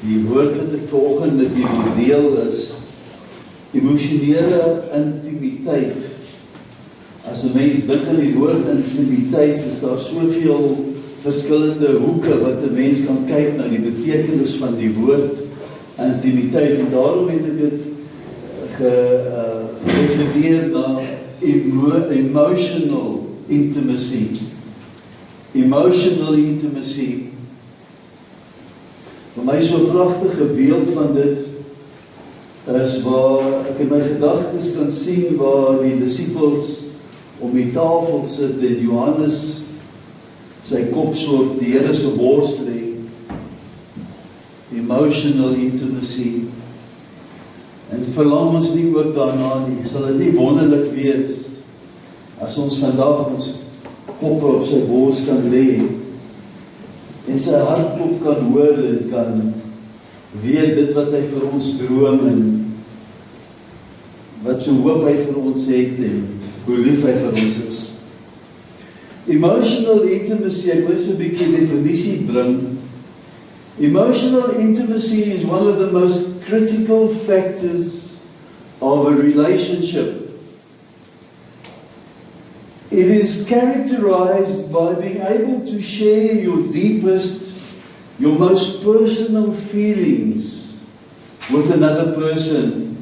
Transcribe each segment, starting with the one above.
Die woord wat ek vanoggend met julle deel is emosionele intimiteit. As 'n mens dink aan die woord intimiteit, is daar soveel verskillende hoeke wat 'n mens kan kyk na die betekenis van die woord intimiteit. En daarom het ek dit gerefereer na emotional intimacy. Emotional intimacy. Vir my so 'n pragtige beeld van dit is waar ek in my gedagtes kan sien waar die disippels om die tafel sit en Johannes sy kop so op die Here se bors lê. Emotional intimacy. En verlang ons nie ook daarna nie. Sal dit nie wonderlik wees as ons vandag ons koppe op sy bors kan lê en sy hartklop kan hoor en kan weet dit wat hy vir ons droom en wat so hoop hy vir ons het en hoe lief hy vir ons is. Emotional intimacy, ek wil so 'n bietjie definisie bring. Emotional intimacy is one of the most critical factors of a relationship. It is characterized by being able to share your deepest, your most personal feelings with another person.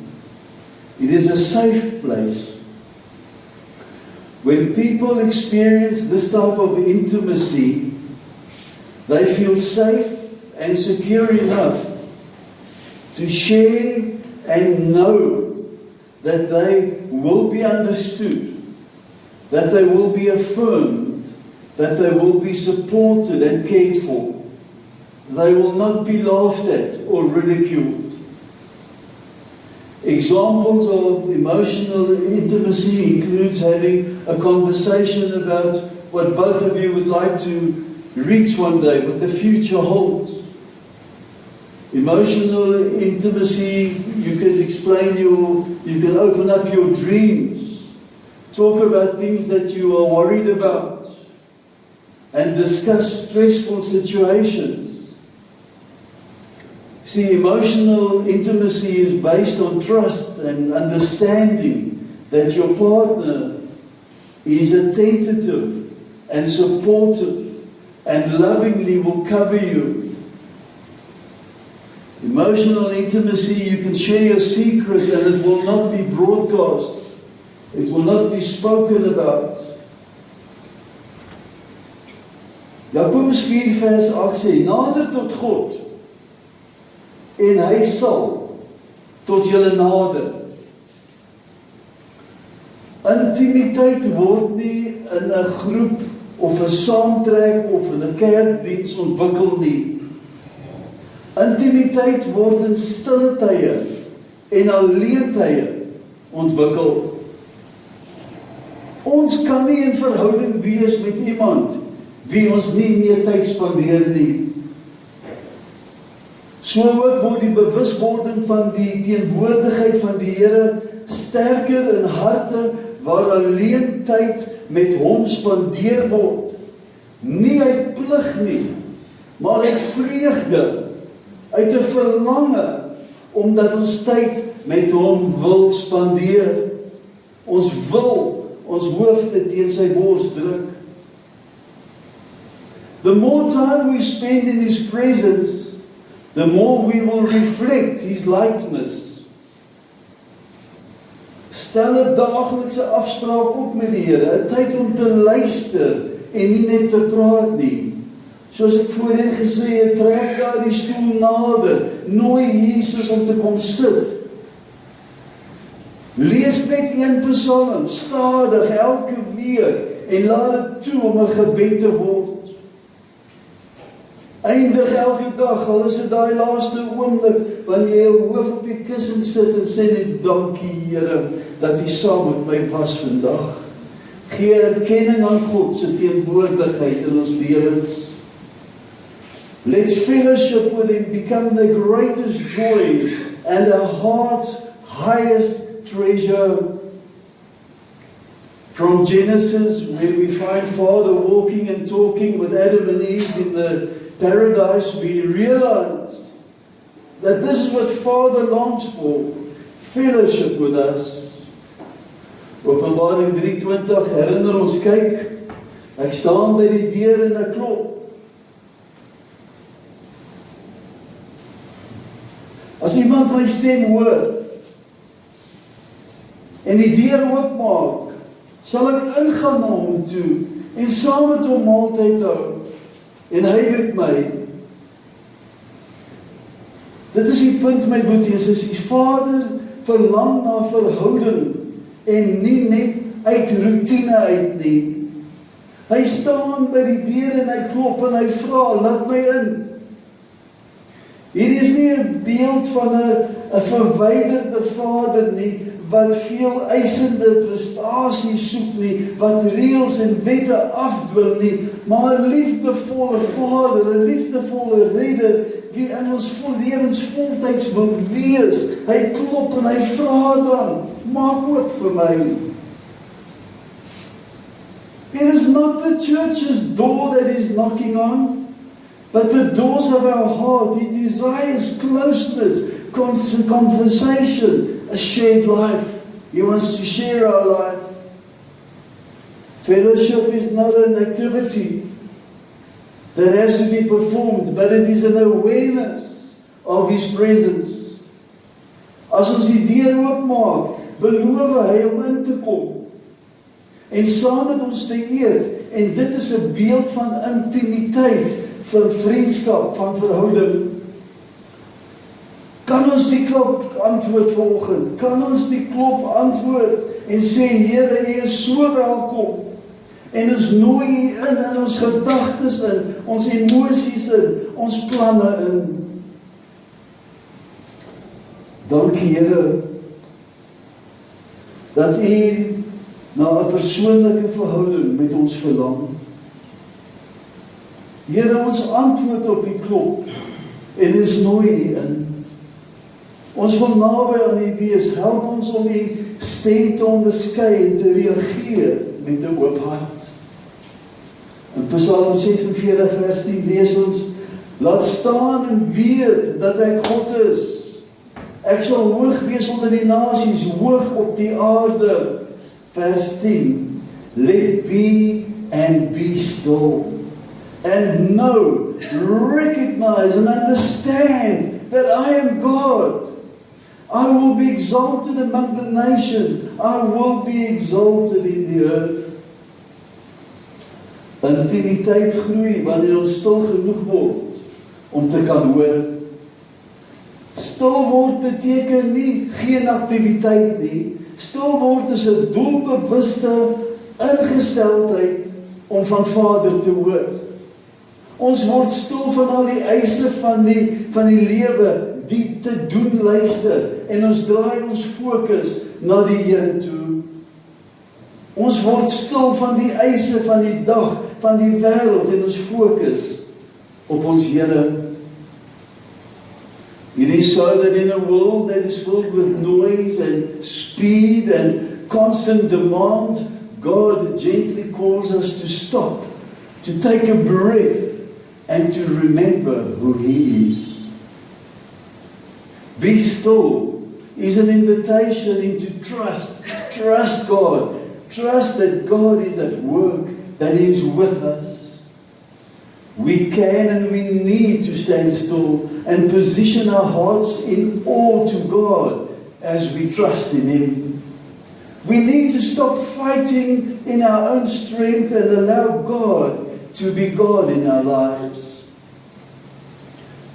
It is a safe place. When people experience this type of intimacy, they feel safe and secure enough to share and know that they will be understood, that they will be affirmed, that they will be supported and cared for. They will not be laughed at or ridiculed. Examples of emotional intimacy includes having a conversation about what both of you would like to reach one day, what the future holds. Emotional intimacy, you can open up your dreams, talk about things that you are worried about, and discuss stressful situations. See, emotional intimacy is based on trust and understanding that your partner is attentive and supportive and lovingly will cover you. Emotional intimacy, you can share your secret and it will not be broadcast. It will not be spoken about. Jakobus 4 vers 8 sê, nader tot God en hy sal tot julle nader. Intimiteit word nie in 'n groep of 'n saamtrek of in 'n kerkdiens ontwikkel nie. Intimiteit word in stille tye en alleen tye ontwikkel. Ons kan nie in verhouding wees met iemand wie ons nie meer tyd spandeer nie. So ook word die bewuswording van die teenwoordigheid van die Here sterker in harte waar alleen tyd met hom spandeer word. Nie uit plig nie, maar uit vreugde, uit 'n verlange, omdat ons tyd met hom wil spandeer. Ons wil ons hoofde teen sy bors druk. The more time we spend in His presence, the more we will reflect His likeness. Stel 'n daaglikse afspraak op met die Here, 'n tyd om te luister en nie net te praat nie. Soos ek voorheen gesê het, trek daar die stoel nader, nooi Jesus om te kom sit. Lees net een psalm, stadig, elke week, en laat dit toe om 'n gebed te word. Eindig elke dag, al is dit daai laaste oomblik, wanneer jy jou hoof op die kussing sit en sê net, dankie Here, dat U saam met my was vandag. Gee erkenning aan God se teenwoordigheid in ons lewens. Let fellowship with Him become the greatest joy and our heart's highest treasure. From Genesis, where we find Father walking and talking with Adam and Eve in the paradise, we realize that this is what Father longs for, fellowship with us. Openbaring 3:20 herinner ons, kyk, ek staan by die deur en ek klop. As iemand my stem hoor en die deur oopmaak, sal ek ingaan na hom toe en saam met hom maaltyd hou en hy met my. Dit is die punt, my boeties, is die Vader verlang na verhouding en nie net uit routine uit nie. Hy staan by die deur en hy klop en hy vra, laat my in. Hierdie is nie 'n beeld van 'n verwyderde Vader nie, wat veel eisende prestasies soek nie, wat reëls en wette afdwing nie, maar 'n liefdevolle Vader, 'n liefdevolle Redder, wie in ons lewens voltyds wil wees. Hy klop en hy vra dan, maak oop vir my. It is not the church's door that is knocking on, but the doors of our heart. He desires closeness, conversation, a shared life. He wants to share our life. Fellowship is not an activity that has to be performed, but it is an awareness of His presence. As ons die deur oopmaak, beloof hy om in te kom en saam met ons te eet, en dit is 'n beeld van intimiteit, van vriendskap, van verhouding. Kan ons die klop antwoord vanoggend? Kan ons die klop antwoord en sê, Here, U is so welkom, en ons nooi U in ons gedagtes in, ons emosies in, ons planne in. Dankie, Here, dat U na 'n persoonlike verhouding met ons verlang. Here, ons antwoord op die klop en ons nooi U in. Ons wil naby aan U wees, help ons om U stem te onderskei en te reageer met 'n oop hart. In Psalm 46 vers 10 lees ons, laat staan en weet dat ek God is. Ek sal hoog wees onder die nasies, hoog op die aarde. Vers 10, let be and be still, and know, recognize and understand that I am God. I will be exalted among the nations. I will be exalted in the earth. Intimiteit groei wanneer ons stil genoeg word om te kan hoor. Stil word beteken nie geen aktiwiteit nie. Stil word is 'n doelbewuste ingesteldheid om van Vader te hoor. Ons word stil van al die eise van die lewe, die te doen lyste, en ons draai ons fokus na die Here toe. Ons word stil van die eise van die dag, van die wêreld, en ons fokus op ons Here. It is so that in a world that is filled with noise and speed and constant demand, God gently calls us to stop, to take a breath, and to remember who He is. Be still is an invitation into trust. Trust God. Trust that God is at work, that He is with us. We can and we need to stand still and position our hearts in awe to God as we trust in Him. We need to stop fighting in our own strength and allow God to be God in our lives.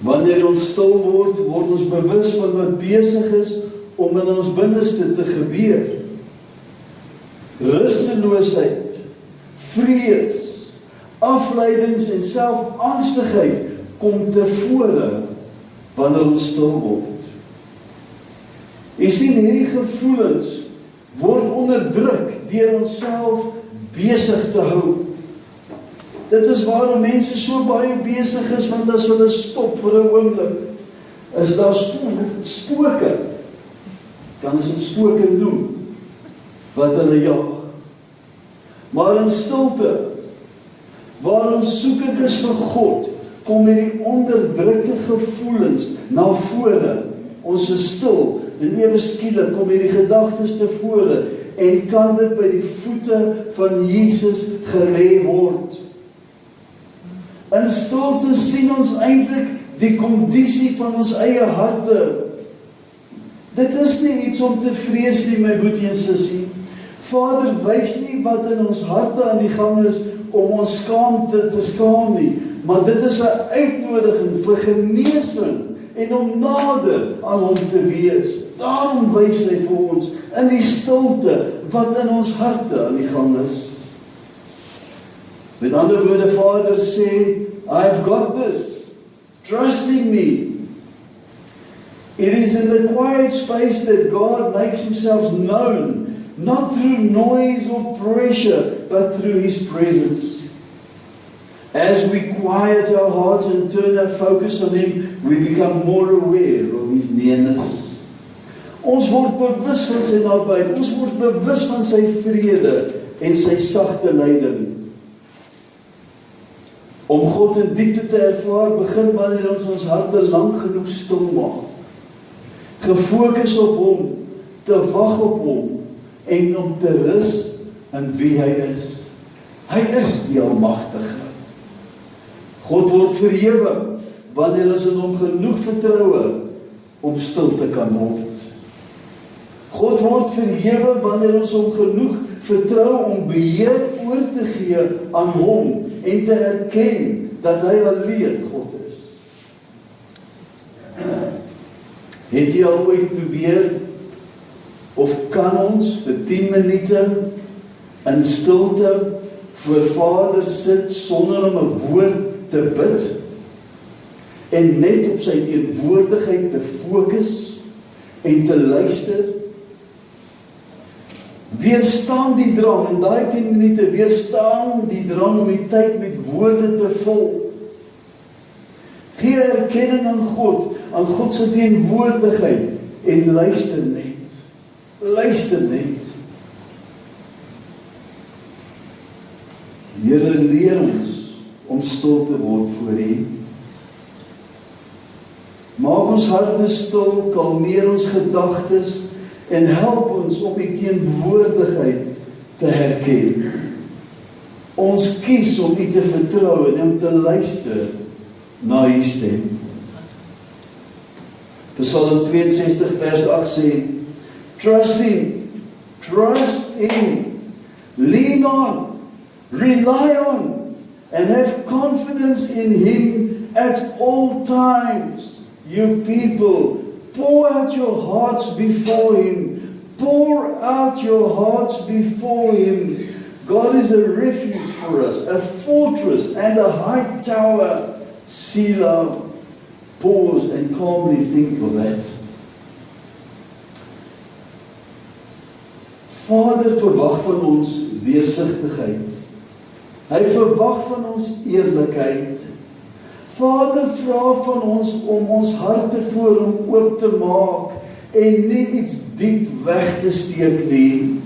Wanneer ons stil word, word ons bewus van wat besig is om in ons binneste te gebeur. Rusteloosheid, vrees, afleidings en selfangstigheid kom tevore wanneer ons stil word. Jy sien, hierdie gevoelens word onderdruk deur onsself besig te hou. Dit is waarom mense so baie besig is, want as hulle stop vir 'n oomblik, is daar spooke, kan ons dit spooke noem, wat hulle jag. Maar in stilte, waar ons soekend is vir God, kom hierdie onderdrukte gevoelens na vore. Ons is stil en ewe skielik kom hierdie gedagtes te vore en kan dit by die voete van Jesus gelê word. In stilte sien ons eintlik die kondisie van ons eie harte. Dit is nie iets om te vrees nie, my boetie en sussie. Vader wys nie wat in ons harte aan die gang is om ons skaamte te skaam nie, maar dit is 'n uitnodiging vir genesing en om nader aan hom te wees. Daarom wys hy vir ons in die stilte wat in ons harte aan die gang is. Met ander woorde, Vader sê, I've got this. Trust in me. It is in the quiet space that God makes himself known, not through noise or pressure, but through his presence. As we quiet our hearts and turn our focus on him, we become more aware of his nearness. Ons word bewus van sy nabyheid, ons word bewus van sy vrede en sy sagte leiding. Om God in diepte te ervaar, begin wanneer ons harte lank genoeg stil maak. Gefokus op hom, te wag op hom en om te rus in wie hy is. Hy is die Almagtige. God word verhewe wanneer ons in hom genoeg vertroue om stil te kan word. God word verhewe wanneer ons hom genoeg vertrou om beheer oor te gee aan hom en te erken dat hy alleen God is. Het jy al ooit probeer of kan ons vir 10 minute in stilte voor Vader sit sonder om 'n woord te bid en net op sy teenwoordigheid te fokus en te luister? Weerstaan die drang, in daai 10 minute weerstaan die drang om die tyd met woorde te vul. Gee erkenning aan God se teenwoordigheid en luister net. Luister net. Here, leer ons om stil te word voor U. Maak ons harte stil, kalmeer ons gedagtes en help ons om die teenwoordigheid te herken. Ons kies om U te vertrou en om te luister na U stem. Psalm 62 vers 8 sê, trust in, lean on, rely on, and have confidence in Him at all times. You people, pour out your hearts before Him. Pour out your hearts before Him. God is a refuge for us, a fortress and a high tower. Selah. Pause and calmly think of that. Vader verwag van ons deursigtigheid. Hy verwag van ons eerlikheid. Vader vra van ons om ons harte voor hom oop te maak en nie iets diep weg te steek nie.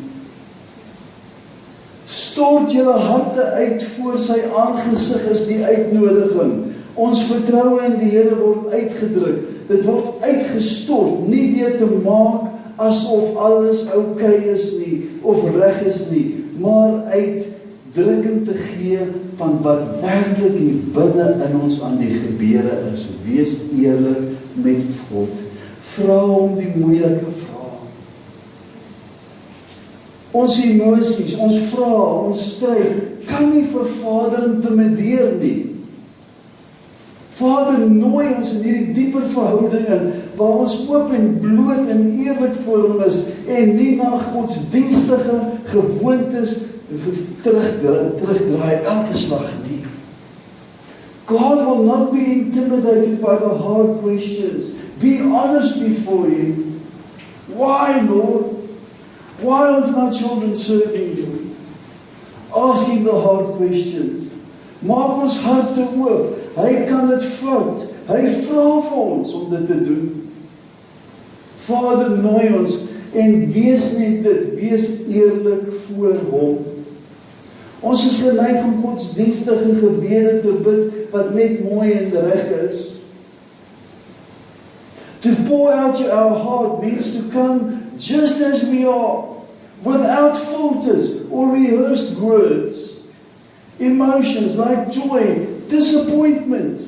Stort julle harte uit voor sy aangesig is die uitnodiging. Ons vertroue in die Here word uitgedruk. Dit word uitgestort, nie deur te maak asof alles oukei is nie, of reg is nie, maar uitdrukking te gee van wat werklik hier binne in ons aan die gebeure is. Wees eerlik met God. Vra hom die moeilike vrae. Ons emosies, ons vrae, ons stryd, kan nie vir Vader intimideer nie. Vader nooi ons in hierdie dieper verhouding in, waar ons oop en bloot en eerlik voor hom is, en nie na godsdienstige gewoontes terugdraai elke slag nie. God will not be intimidated by the hard questions. Be honest before Him. Why, Lord? Why aren't my children serving You? Ask Him the hard questions. Maak ons harte oop. Hy kan dit vat. Hy vra vir ons om dit te doen. Vader, nooi ons en wees net dit, wees eerlik voor hom. Ons is geneig om godsdienstige gebede te bid wat net mooi en reg is. To pour out our heart means to come just as we are, without filters or rehearsed words. Emotions like joy, disappointment.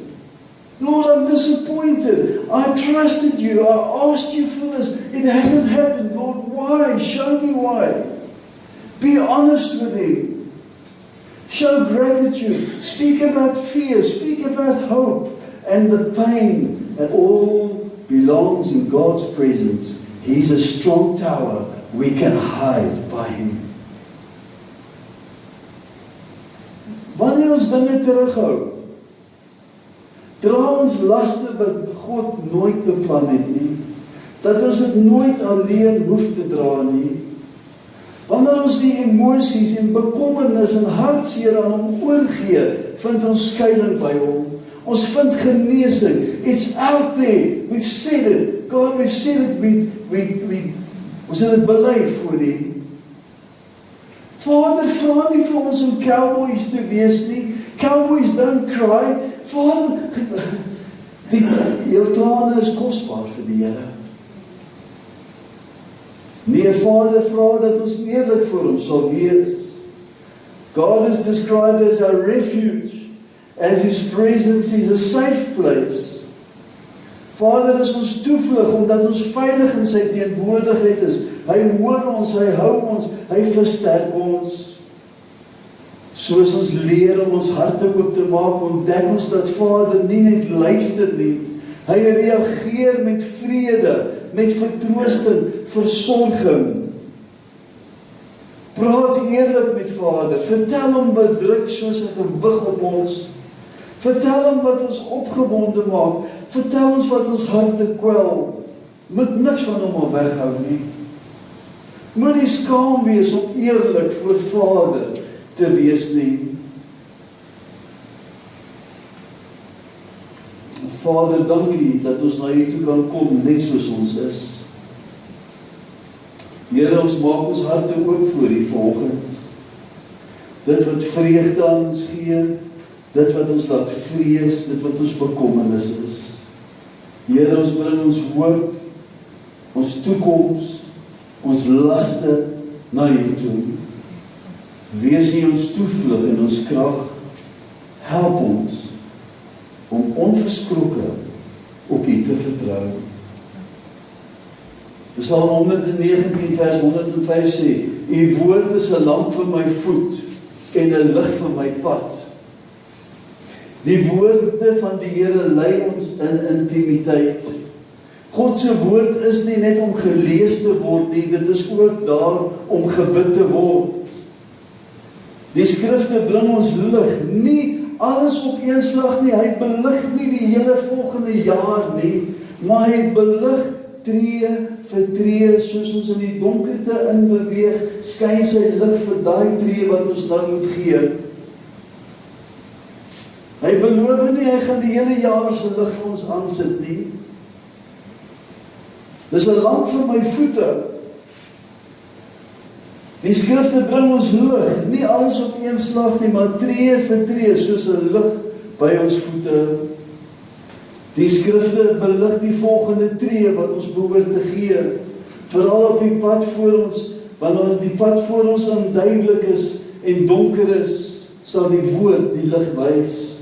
Lord, I'm disappointed. I trusted you. I asked you for this. It hasn't happened. Lord, why? Show me why. Be honest with Him. Show gratitude. Speak about fear. Speak about hope and the pain. That all belongs in God's presence. He's a strong tower. We can hide by Him. Wanneer ons dinge terughou, dra ons laste wat God nooit beplan het nie, dat ons dit nooit alleen hoef te dra nie. Wanneer ons die emosies en bekommernis en hartseer aan Hom oorgee, vind ons skuiling by Hom. Ons vind genesing. It's out there. We've said it. God, we've said it. Ons het dit bely voor U. Vader, vra nie vir ons om cowboys te wees nie. Cowboys don't cry. Vader, jou trane is kosbaar vir die Here. Nee, Vader, vra dat ons eerlik voor Hom sal wees. God is described as our refuge, as His presence is a safe place. Vader, is ons toevlug, omdat ons veilig in Sy teenwoordigheid is. Hy hoor ons, Hy hou ons, Hy versterk ons. Soos ons leer om ons harte oop te maak, ontdek ons dat Vader nie net luister nie. Hy reageer met vrede, met vertroosting, versorging. Praat eerlik met Vader, vertel Hom wat druk soos 'n gewig op ons. Vertel Hom wat ons opgewonde maak. Vertel ons wat ons harte kwel. Moet niks van Hom al weghou nie. Moet nie skaam wees om eerlik voor Vader te wees nie. Vader, dankie dat ons na U toe kan kom, net soos ons is. Here, ons maak ons harte oop voor U vanoggend. Dit wat vreugde aan ons gee, dit wat ons laat vrees, dit wat ons bekommernis is. Here, ons bring ons hoop, ons toekoms, ons laste na U toe. Wees U ons toevlug en ons krag. Help ons om onverskrokke op U te vertrou. Psalm 119 vers 105 sê, U woord is 'n lamp vir my voet en 'n lig vir my pad. Die woorde van die Here lei ons in intimiteit. God se woord is nie net om gelees te word nie, dit is ook daar om gebid te word. Die skrifte bring ons lig, nie alles op een slag nie. Hy belig nie die hele volgende jaar nie, maar hy belig tree vir tree, soos ons in die donkerte inbeweeg, skyn sy lig vir daai tree wat ons nou moet gee. Hy beloof nie, hy gaan die hele jaar se lig vir ons aansit nie. Dis 'n lamp vir my voete. Die skrifte bring ons lig, nie alles op een slag nie, maar tree vir tree, soos 'n lig by ons voete. Die skrifte belig die volgende tree wat ons behoort te gee, veral op die pad voor ons, wanneer die pad voor ons onduidelik is en donker is, sal die woord die lig wys.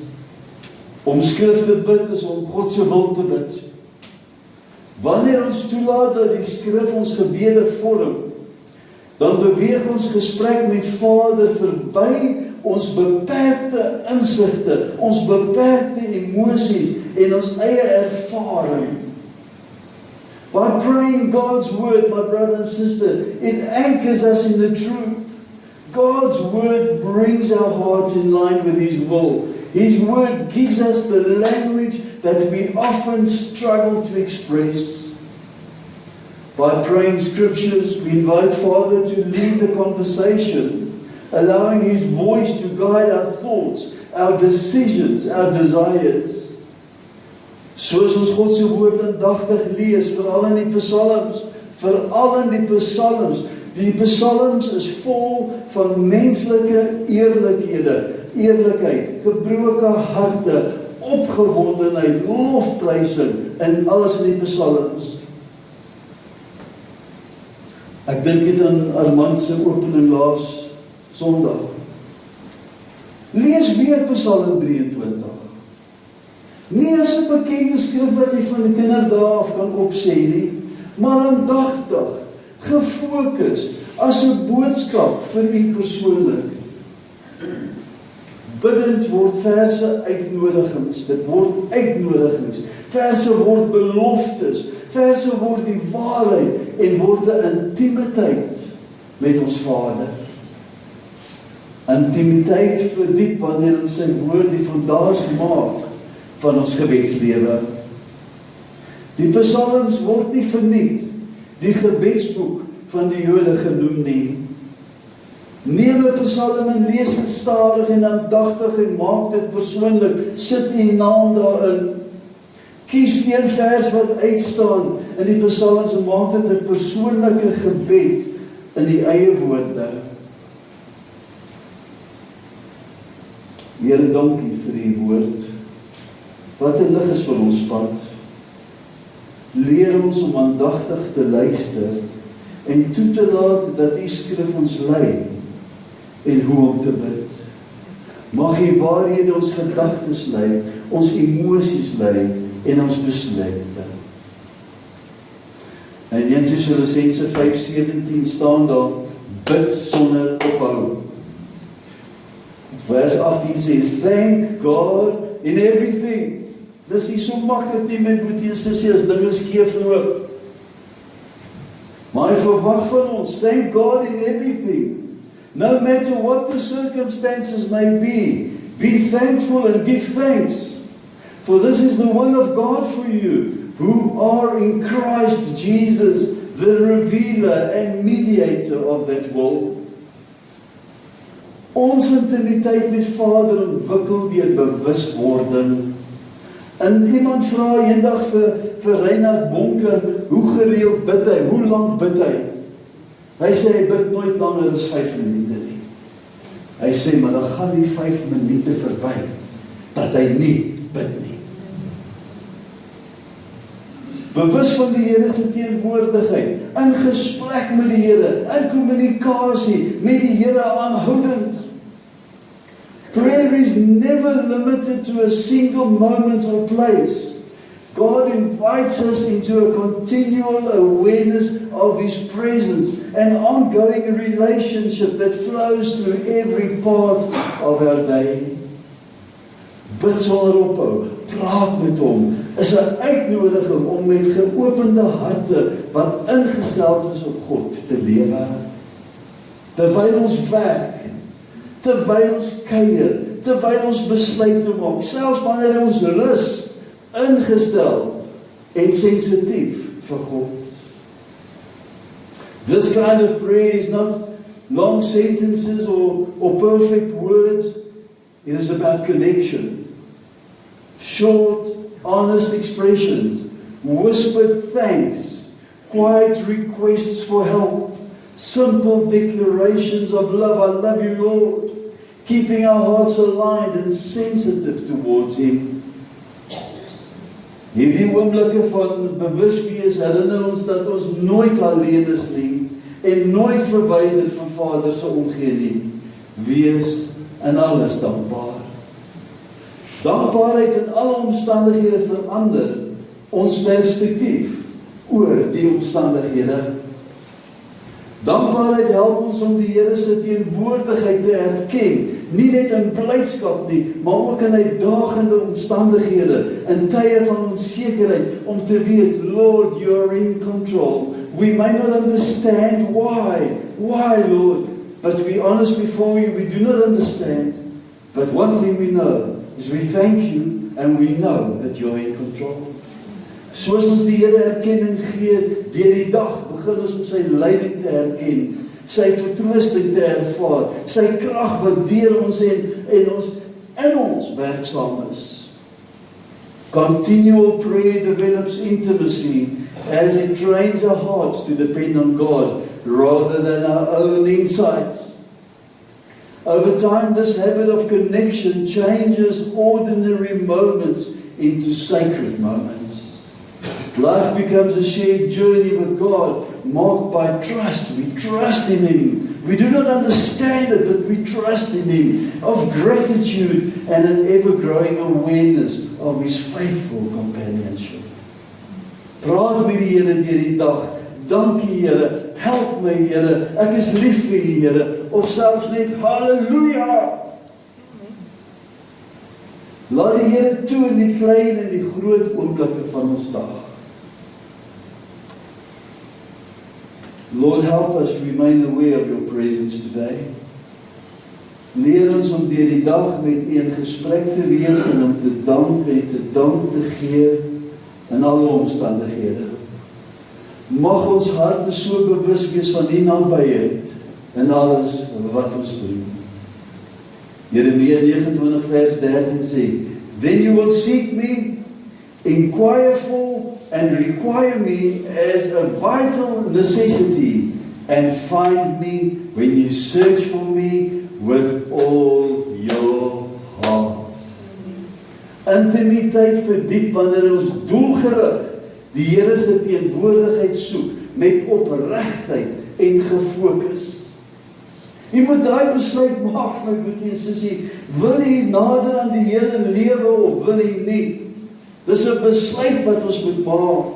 Om skrif te bid is om God se wil te bid. Wanneer ons toelaat dat die skrif ons gebede vorm, dan beweeg ons gesprek met Vader verby ons beperkte insigte, ons beperkte emosies en ons eie ervaring. By praying God's word, my brother and sister, it anchors us in the truth. God's word brings our hearts in line with His will. His word gives us the language that we often struggle to express. By praying scriptures, we invite Father to lead the conversation, allowing His voice to guide our thoughts, our decisions, our desires. Soos ons God se woord aandagtig lees, veral in die psalms, Die psalms is vol van menslike eerlikheid, gebroke harte, opgewondenheid, lofprysing in alles in die psalms. Ek dink dit aan Armand se opening laas Sondag. Lees weer Psalm 23. Nie as 'n bekende skrif wat jy van die kinderdae af kan opsê nie, maar aandagtig, gefokus, as 'n boodskap vir u persoonlik. Bidend word verse uitnodigings, dit word uitnodigings, verse word beloftes, verse word die waarheid en word 'n intimiteit met ons Vader. Intimiteit verdiep wanneer in sy woord die fondasie maak van ons gebedslewe. Die psalms word nie verniet, die gebedsboek van die Jode genoem nie. Neem 'n psalm en lees dit stadig en aandagtig en maak dit persoonlik, sit u naam daarin. Kies een vers wat uitstaan in die psalms en maak dit 'n persoonlike gebed in die eie woorde. Here, dankie vir u woord. Wat 'n lig is vir ons pad. Leer ons om aandagtig te luister en toe te laat dat u skrif ons lei en hoe om te bid. Mag u waarhede ons gedagtes lei, ons emosies lei en ons besluite. In 1 Tessalonisense 5:17 staan daar, bid sonder ophou. Vers 18 sê, thank God in everything. Dis nie so maklik nie, my broer en sussie, as dinge skeef loop. Maar hy verwag van ons, thank God in everything. No matter what the circumstances may be thankful and give thanks. For this is the will of God for you, who are in Christ Jesus, the revealer and mediator of that will. Ons intimiteit met Vader ontwikkel deur bewuswording. En iemand vra eendag vir Reinhard Bonke, hoe gereeld bid hy, hoe lank bid hy? Hy sê hy bid nooit langer as 5 minute nie. Hy sê, maar dan gaan die 5 minute verby, dat hy nie bid nie. Bewus van die Here se teenwoordigheid, in gesprek met die Here, in kommunikasie met die Here aanhoudend. Prayer is never limited to a single moment or place. God invites us into a continual awareness of His presence, an ongoing relationship that flows through every part of our day. Bid sonder ophou, praat met hom, is 'n uitnodiging om met geopende harte wat ingestel is op God te lewe. Terwyl ons werk, terwyl ons kuier, terwyl ons besluite maak, selfs wanneer ons rus, ingestel en sensitief vir God. This kind of prayer is not long sentences or perfect words. It is about connection. Short, honest expressions, whispered thanks, quiet requests for help, simple declarations of love. I love you, Lord. Keeping our hearts aligned and sensitive towards Him. Hierdie oomblikke van bewus wees herinner ons dat ons nooit alleen is nie en nooit verwyder van Vader se omgee nie. Wees in alles dankbaar. Dankbaarheid in alle omstandighede verander ons perspektief oor die omstandighede. Dankbaarheid help ons om die Here se teenwoordigheid te erken, nie net in blydskap nie, maar ook in uitdagende omstandighede, in tye van onsekerheid, om te weet, Lord, you are in control. We may not understand why, Lord, but we are honest before you, we do not understand. But one thing we know is we thank you and we know that you are in control. Soos ons die Here erkenning gee deur die dag, begin ons om sy leiding te erken, sy vertroosting te ervaar, sy krag wat deur ons en ons in ons werksaam is. Continual prayer develops intimacy as it trains our hearts to depend on God rather than our own insights. Over time, this habit of connection changes ordinary moments into sacred moments. Life becomes a shared journey with God, marked by trust. We trust in Him. We do not understand it, but we trust in Him, of gratitude and an ever-growing awareness of His faithful companionship. Praat met die Here deur die dag. Dankie Here, help my Here, ek is lief vir U Here, of selfs net halleluja. Laat die Here toe in die klein en die groot oomblikke van ons dag. Lord, help us remain aware of your presence today. Leer ons om deur die dag met U in gesprek te wees en om te dank en te gee in alle omstandighede. Mag ons harte so bewus wees van U nabyheid in alles wat ons doen. Jeremia 29 vers 13 sê, Then you will seek me, inquire for and require me as a vital necessity, and find me when you search for me with all your heart. Intimiteit verdiep wanneer ons doelgerig die Here se teenwoordigheid soek met opregtheid en gefokus. Jy moet daai besluit maak, my broer en sussie, wil jy nader aan die Here lewe of wil jy nie? Dis 'n besluit wat ons moet maak.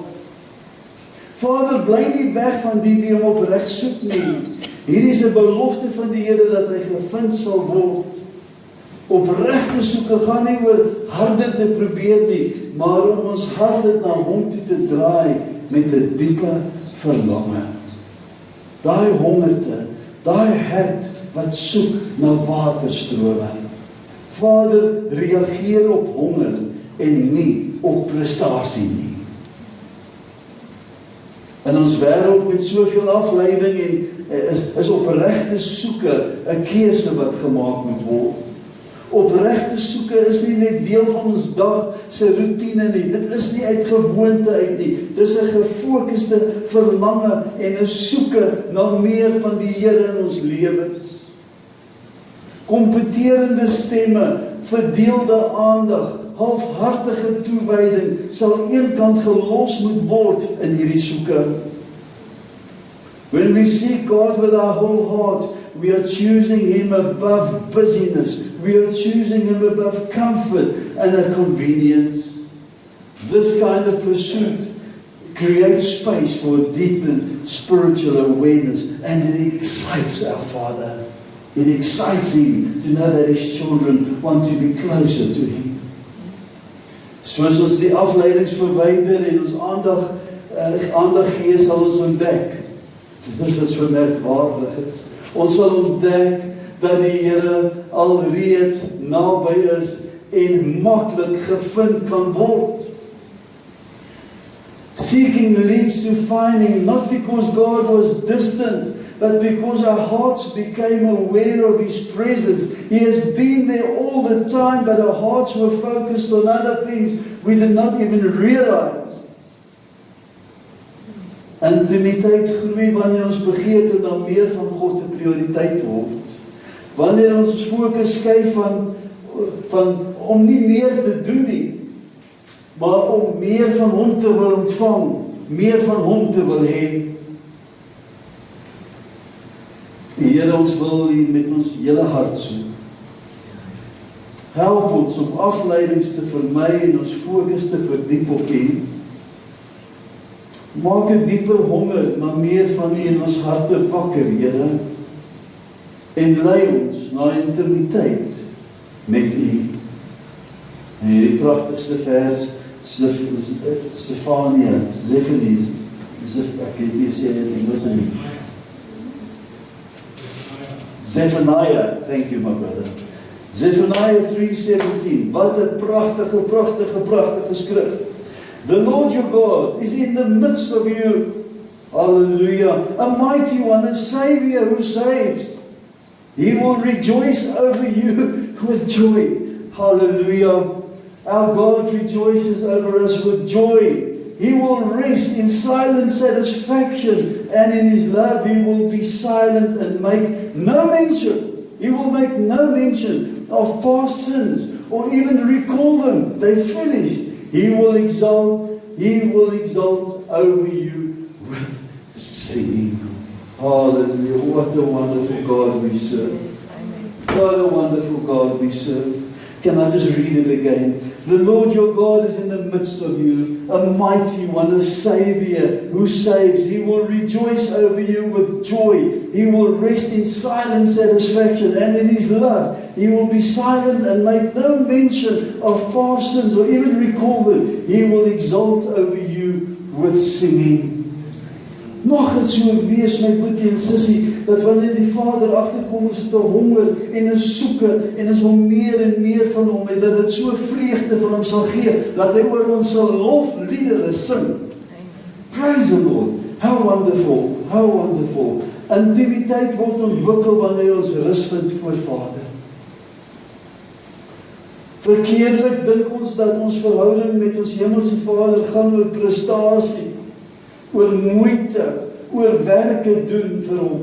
Vader, bly nie weg van die wie hom opreg soek nie. Hierdie is 'n belofte van die Here dat hy gevind sal word. Opregte soeke gaan nie oor harder te probeer nie, maar om ons harte na hom toe te draai met 'n diepe verlange. Daai hongerte, daai hart wat soek na waterstrome. Vader, reageer op honger en nie op prestasie nie. In ons wêreld met soveel afleiding en is opregte soeke 'n keuse wat gemaak moet word. Opregte soeke is nie net deel van ons dag se roetine nie. Dit is nie uit gewoonte uit nie. Dis 'n gefokusde verlange en 'n soeke na meer van die Here in ons lewens. Kompeterende stemme, verdeelde aandag, halfhartige toewyding sal eenkant gelos moet word in hierdie soeke. When we seek God with our whole heart, we are choosing Him above busyness. We are choosing Him above comfort and a convenience. This kind of pursuit creates space for deepened spiritual awareness, and it excites our Father. It excites Him to know that His children want to be closer to Him. Soos ons die afleidings verwyder en ons aandag gee, sal ons ontdek. Dit is wat so merkwaardig is. Ons sal ontdek dat die Here alreeds naby is en maklik gevind kan word. Seeking leads to finding, not because God was distant, but because our hearts became aware of His presence. He has been there all the time, but our hearts were focused on other things we did not even realize. Intimiteit groei wanneer ons begeerte na meer van God 'n prioriteit word. Wanneer ons fokus skuif van om nie meer te doen nie, maar om meer van Hom te wil ontvang, meer van Hom te wil hê. Here, ons wil U met ons hele hart soek. Help ons om afleidings te vermy en ons fokus te verdiep op U. Maak 'n dieper honger na meer van U in ons harte wakker, Here. En lei ons na intimiteit met U. En hierdie pragtigste vers, Zephaniah, ek weet nie hoe sê dit in Engels nie. Zephaniah, thank you my brother. Zephaniah 3:17, wat 'n pragtige skrif. The Lord your God is in the midst of you. Hallelujah. A mighty one, a Savior who saves. He will rejoice over you with joy. Hallelujah. Our God rejoices over us with joy. He will rest in silent satisfaction, and in His love He will be silent and make no mention. He will make no mention of past sins or even recall them. They finished. He will exalt over you with singing. Hallelujah. What a wonderful God we serve. What a wonderful God we serve. Can I just read it again? The Lord your God is in the midst of you, a mighty one, a Savior who saves. He will rejoice over you with joy. He will rest in silent satisfaction, and in His love He will be silent and make no mention of past sins or even recall them. He will exalt over you with singing. Mag het so wees, my boetie en sussie, dat wanneer die Vader agterkom ons te honger en ons soeke en ons wil meer en meer van Hom het, dat dit so vreugde vir Hom sal gee, dat Hy oor ons sal lofliedere sing. Praise the Lord. How wonderful, how wonderful. Intimiteit word ontwikkel wanneer ons rus vind voor Vader. Verkeerlik dink ons dat ons verhouding met ons hemelse Vader gaan oor prestasie, oor moeite, oor werke doen vir Hom.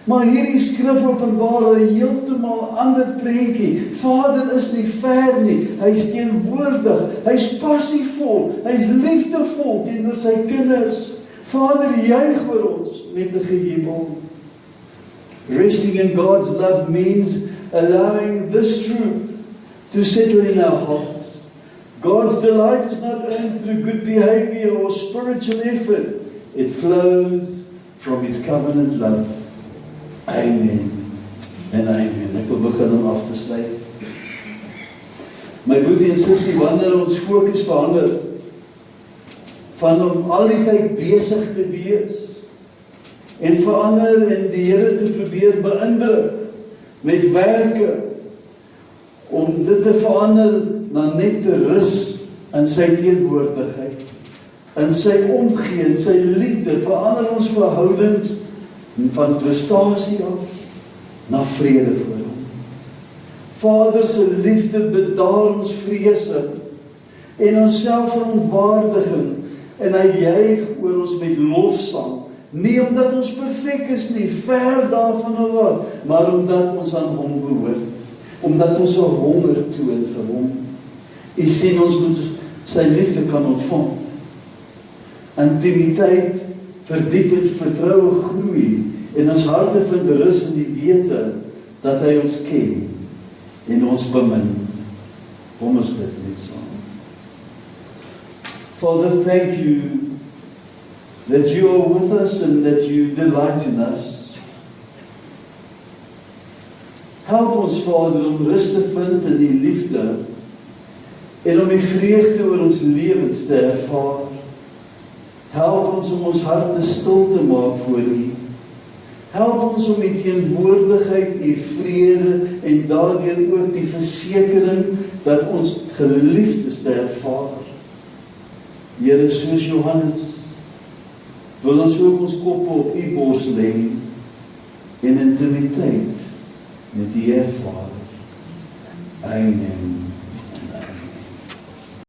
Maar hierdie skrif openbaar 'n heeltemal ander prentjie. Vader is nie ver nie, hy is teenwoordig, hy is passievol, hy is liefdevol teenoor sy kinders. Vader juig oor ons met 'n gejubel. Resting in God's love means allowing this truth to settle in our hearts. God's delight is not earned through good behavior or spiritual effort. It flows from His covenant love. Amen en amen. Ek wil begin om af te sluit. My boetie en sussie, wanneer ons fokus verander van om al die tyd besig te wees en verander en die Here te probeer beïndruk met werke, om dit te verander na net te rus in sy teenwoordigheid, in sy omgee, in sy liefde, verander ons verhoudings van prestasie af na vrede voor Hom. Vader se liefde bedaar ons vrese en ons selfverontwaardiging, en Hy juig oor ons met lofsang, nie omdat ons perfek is nie, ver daarvan af, maar omdat ons aan Hom behoort, omdat ons 'n honger toon vir Hom. U sien, ons moet sy liefde kan ontvang. Intimiteit, verdiepend vertroue groei, en ons harte vind rus in die wete dat Hy ons ken en ons bemin. Kom ons bid net saam. Father, thank you that you are with us and that you delight in us. Help ons, Vader, om rus te vind in die liefde en om die vreugde oor ons lewens te ervaar. Help ons om ons harte stil te maak voor U. Help ons om die teenwoordigheid, U vrede en daardeur ook die versekering dat ons geliefdes te ervaar. Here, soos Johannes, wil ons ook ons koppe op U bors lê en intimiteit met U ervaar. Amen.